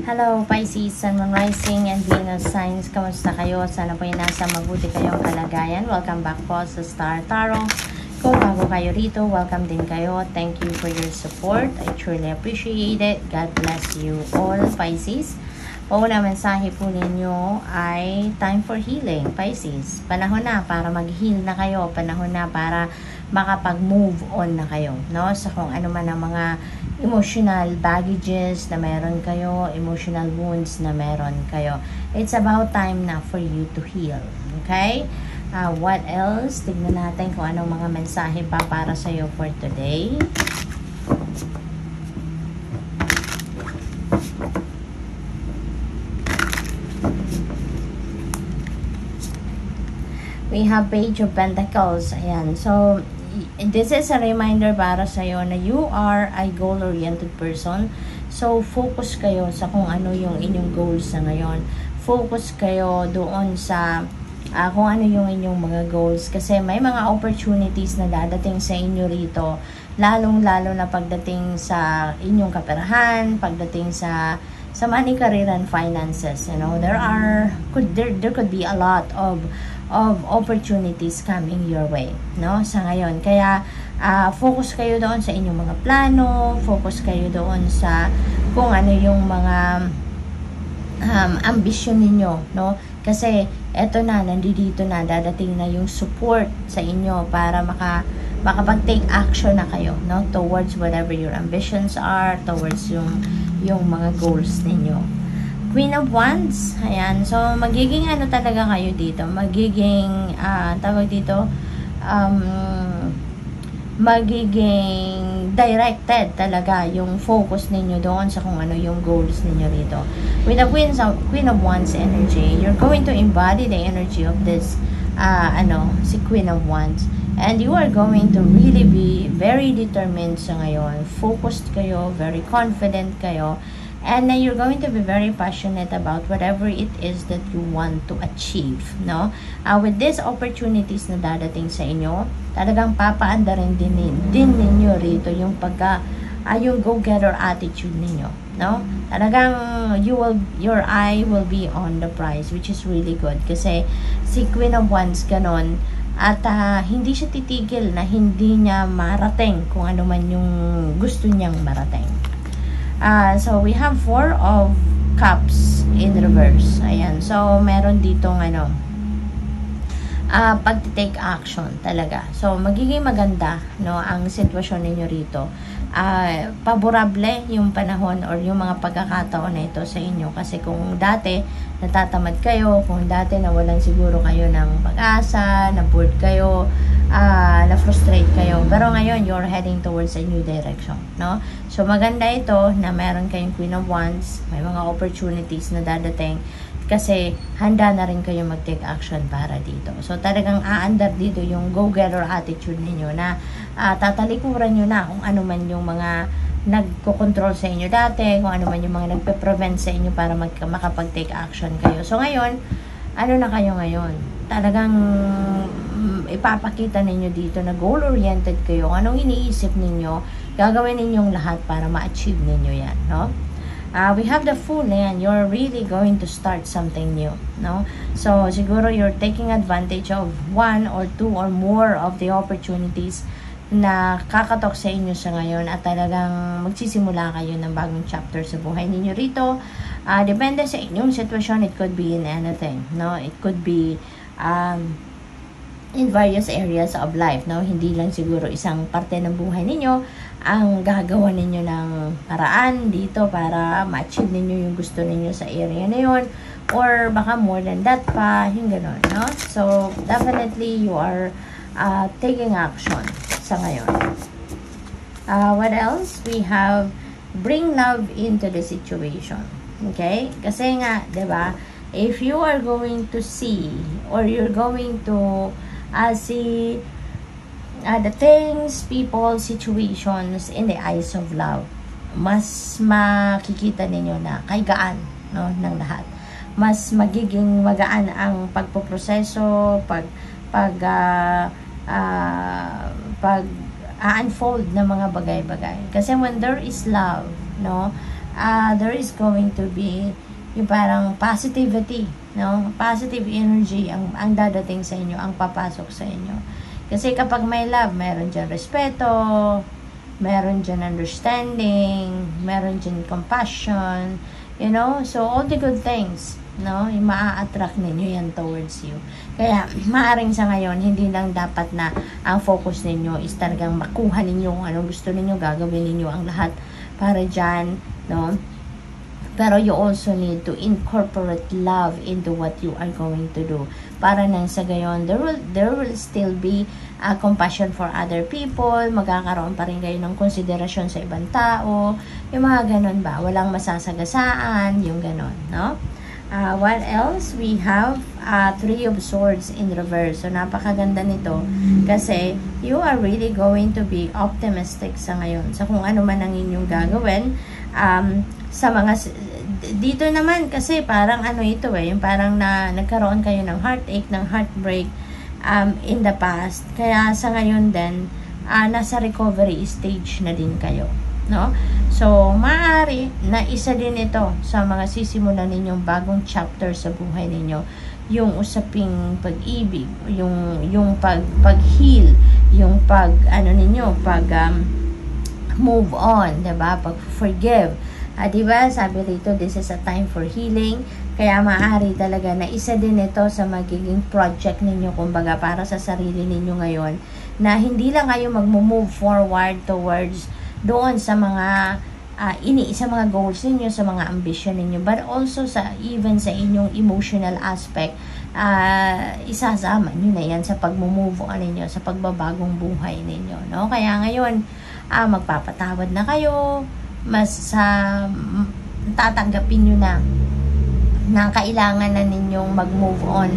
Hello Pisces, Sun, Moon, Rising, and Venus signs. Kamusta kayo? Sana po ay nasa mabuti kayong kalagayan. Welcome back po sa Star Tarot. Kung bago kayo rito, welcome din kayo. Thank you for your support. I truly appreciate it. God bless you all, Pisces. Una mensahe po ninyo ay time for healing, Pisces. Panahon na para mag-heal na kayo. Panahon na para makapag-move on na kayo, no? Sa kung ano man ang mga emotional baggages na meron kayo, emotional wounds na meron kayo. It's about time na for you to heal, okay? What else? Tignan natin kung anong mga mensahe pa para sa'yo for today. We have Page of Pentacles. Ayan. So, this is a reminder para sa'yo na you are a goal-oriented person. So, focus kayo sa kung ano yung inyong goals sa ngayon. Focus kayo doon sa kung ano yung inyong mga goals. Kasi may mga opportunities na dadating sa inyo rito. Lalong-lalo na pagdating sa inyong kaperahan, pagdating sa money, career, and finances. You know, there could be a lot of opportunities coming your way, no? Sa ngayon. Kaya, focus kayo doon sa inyong mga plano, focus kayo doon sa kung ano yung mga ambisyon ninyo, no? Kasi, eto na, nandito na, dadating na yung support sa inyo para makapag-take action na kayo, no? Towards whatever your ambitions are, towards yung mga goals ninyo. Queen of Wands, ayan, so magiging ano talaga kayo dito, magiging tawag dito, magiging directed talaga yung focus ninyo doon sa kung ano yung goals ninyo rito. With the Queen of Wands energy, you're going to embody the energy of this si Queen of Wands, and you are going to really be very determined sa ngayon. Focused kayo, very confident kayo, and you're going to be very passionate about whatever it is that you want to achieve, no? With these opportunities na dadating sa inyo, talagang papaandarin din ninyo rito yung yung go-getter attitude ninyo, no? Talagang your eye will be on the prize, which is really good. Kasi si Queen of Wands ganon, at hindi siya titigil na hindi niya marating kung ano man yung gusto niyang marating. So, we have 4 of Cups in reverse. Ayan. So, meron ditong pag-take action talaga. So, magiging maganda, no, ang sitwasyon ninyo rito. Paborable yung panahon or yung mga pagkakataon na ito sa inyo. Kasi kung dati natatamad kayo, kung dati nawalan siguro kayo ng pag-asa, na-bored kayo, na-frustrate kayo. Pero ngayon, you're heading towards a new direction, no? So, maganda ito na meron kayong Queen of Wands, may mga opportunities na dadating kasi handa na rin kayo mag-take action para dito. So, talagang aandar dito yung go-getter attitude ninyo na tatalikuran nyo na kung ano man yung mga nagko-control sa inyo dati, kung ano man yung mga nagpe-prevent sa inyo para makapag-take action kayo. So, ngayon, ano na kayo ngayon? Talagang ipapakita ninyo dito na goal-oriented kayo. Anong iniisip ninyo, gagawin ninyong lahat para ma-achieve ninyo yan, no? We have the Fool, and you're really going to start something new, no? So, siguro you're taking advantage of 1 or 2 or more of the opportunities na kakatok sa inyo sa ngayon at talagang magsisimula kayo ng bagong chapter sa buhay ninyo rito. Depende sa inyong sitwasyon, it could be in anything, no? It could be in various areas of life, no? Hindi lang siguro isang parte ng buhay ninyo ang gagawa ninyo ng paraan dito para ma-achieve ninyo yung gusto ninyo sa area na yun, or baka more than that pa, yung gano'n, no? So, definitely you are taking action sa ngayon. What else? We have bring love into the situation. Okay? Kasi nga, 'di ba? If you are going to see or you're going to see the things, people, situations in the eyes of love, mas makikita ninyo na kay gaan, no, ng lahat. Mas magiging magaan ang pagpoproseso, unfold ng mga bagay-bagay. Kasi when there is love, no, there is going to be yung parang positivity, no? Positive energy ang dadating sa inyo, ang papasok sa inyo. Kasi kapag may love, meron dyan respeto, meron dyan understanding, meron dyan compassion, you know? So, all the good things, no? Yung maa-attract ninyo yan towards you. Kaya, maaring sa ngayon, hindi lang dapat na ang focus ninyo is talagang makuha ninyo kung anong gusto ninyo, gagawin ninyo ang lahat para dyan, no? Pero you also need to incorporate love into what you are going to do. Para nang sa gayon, there will still be compassion for other people. Magkakaroon pa rin kayo ng konsiderasyon sa ibang tao. Yung mga ganon ba? Walang masasagasaan. Yung ganon, no? What else? We have Three of Swords in reverse. So, napakaganda nito. Kasi, you are really going to be optimistic sa ngayon. Sa kung ano man ang inyong gagawin. Sa mga dito naman kasi parang ano ito yung parang nagkaroon kayo ng heartache, ng heartbreak in the past. Kaya sa ngayon din nasa recovery stage na din kayo, no? So maaari na isa din ito sa mga sisimulan ninyong bagong chapter sa buhay ninyo, yung usaping pag-ibig, yung pag-heal, yung move on, 'di ba? Pag-forgive. Diba? Sabi rito, this is a time for healing. Kaya maaari talaga na isa din ito sa magiging project ninyo, kumbaga para sa sarili ninyo ngayon, na hindi lang kayo mag-move forward towards doon sa mga sa mga goals ninyo, sa mga ambition ninyo, but also even sa inyong emotional aspect, isasama nyo na yan sa pag-move on ninyo, sa pagbabagong buhay ninyo, no? Kaya ngayon, magpapatawad na kayo, mas tatanggapin nyo na kailangan na ninyong mag-move on,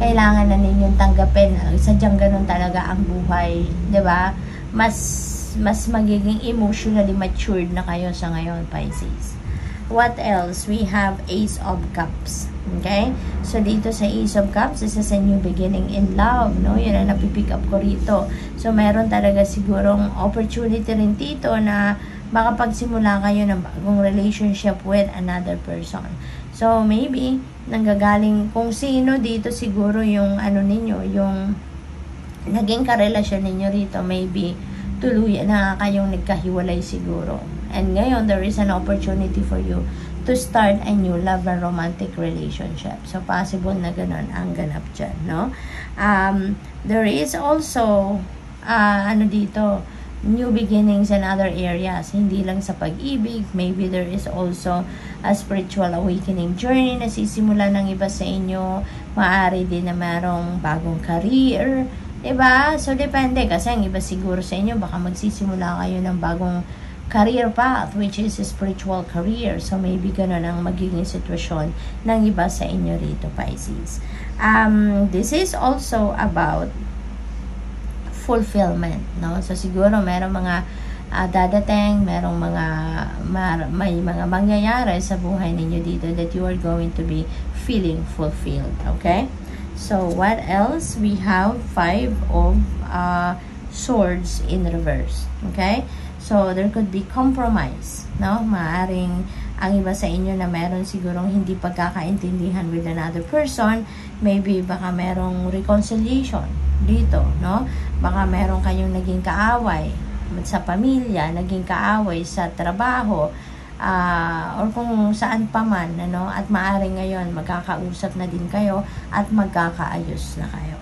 kailangan na ninyong tanggapin, sadyang ganun talaga ang buhay, 'di ba? Mas magiging emotionally matured na kayo sa ngayon, Pisces. What else? We have Ace of Cups. Okay? So, dito sa Ace of Cups, this is a new beginning in love, no? Yun ang napipick up ko rito. So, meron talaga sigurong opportunity rin dito na makapagsimula kayo ng bagong relationship with another person. So, maybe, nanggagaling kung sino dito siguro yung ninyo, yung naging karelasyon ninyo rito, maybe, tuluyan na kayong nagkahiwalay siguro. And ngayon, there is an opportunity for you to start a new love and romantic relationship. So, possible na ganun ang ganap dyan, no? There is also, dito, new beginnings in other areas, hindi lang sa pag-ibig. Maybe there is also a spiritual awakening journey na sisimula ng iba sa inyo. Maaari din na merong bagong career, diba? So depende, kasi ang iba siguro sa inyo baka magsisimula kayo ng bagong career path, which is a spiritual career. So maybe ganun ang magiging sitwasyon ng iba sa inyo rito, Pisces. This is also about fulfillment, no? So siguro merong mga dadating, merong may mga mangyayari sa buhay ninyo dito that you are going to be feeling fulfilled, okay? So what else? We have 5 of Swords in reverse, okay? So there could be compromise, no? Maaring ang iba sa inyo na meron sigurong hindi pagkakaintindihan with another person, maybe baka merong reconciliation dito, no? Baka meron kayong naging kaaway sa pamilya, naging kaaway sa trabaho, or kung saan pa man, ano? At maaring ngayon magkakausap na din kayo at magkakaayos na kayo.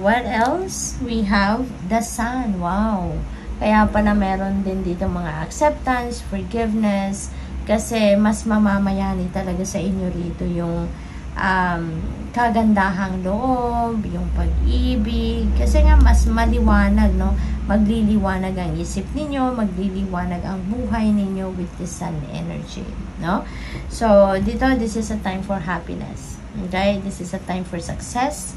What else? We have the Sun. Wow! Kaya pala meron din dito mga acceptance, forgiveness, kasi mas mamamayani talaga sa inyo rito yung kagandahang loob, yung pag-ibig, kasi nga mas maliwanag, no? Magliliwanag ang isip ninyo, magliliwanag ang buhay ninyo with the Sun energy, no? So, dito, this is a time for happiness, okay? This is a time for success.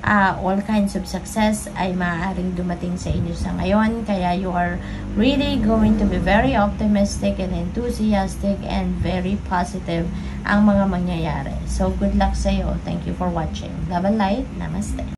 All kinds of success ay maaaring dumating sa inyo sa ngayon, kaya you are really going to be very optimistic and enthusiastic and very positive ang mga mangyayari. So, good luck sa iyo. Thank you for watching. Love and light. Namaste.